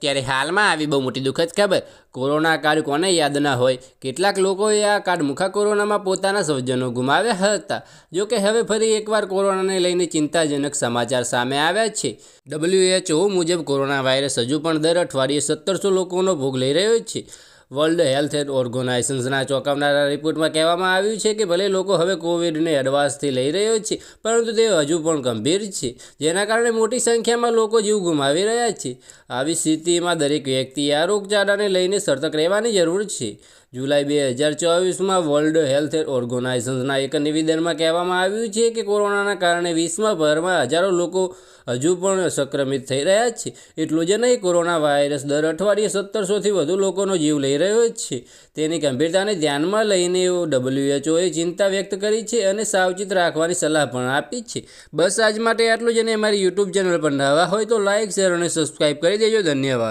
ત્યારે હાલમાં આવી બહુ મોટી દુઃખદ ખબર, કોરોના કાળ કોને યાદ ના હોય। કેટલાક લોકોએ આ કાળમુખા કોરોનામાં પોતાના સ્વજનો ગુમાવ્યા હતા। જો કે હવે ફરી એકવાર કોરોનાને લઈને ચિંતાજનક સમાચાર સામે આવ્યા છે। WHO મુજબ કોરોના વાયરસ હજુ પણ દર અઠવાડિયે 1700 લોકોનો ભોગ લઈ રહ્યો છે। વર્લ્ડ હેલ્થ ઓર્ગેનાઇઝેશનના ચોંકાવનારા રિપોર્ટમાં કહેવામાં આવ્યું છે કે ભલે લોકો હવે કોવિડને એડવાન્સથી લઈ રહ્યો છે, પરંતુ તે હજુ પણ ગંભીર છે, જેના કારણે મોટી સંખ્યામાં લોકો જીવ ગુમાવી રહ્યા છે। આવી સ્થિતિમાં દરેક વ્યક્તિએ આ રોગચાળાને લઈને સતર્ક રહેવાની જરૂર છે। જુલાઈ 2024માં વર્લ્ડ હેલ્થ ઓર્ગેનાઇઝેશનના એક નિવેદનમાં કહેવામાં આવ્યું છે કે કોરોનાના કારણે વિશ્વભરમાં હજારો લોકો હજુ પણ સંક્રમિત થઈ રહ્યા છે। એટલું જ નહીં, કોરોના વાયરસ દર અઠવાડિયે 1700થી વધુ લોકોનો જીવ લઈ રહ્યો છે। તેની ગંભીરતાને ધ્યાનમાં લઈને WHOએ ચિંતા વ્યક્ત કરી છે અને સાવચેત રાખવાની સલાહ પણ આપી છે। બસ આજ માટે આટલું જ, અને અમારી YouTube ચેનલ પર નવા હોય તો લાઇક, શેર અને સબસ્ક્રાઈબ કરી દેજો। ધન્યવાદ।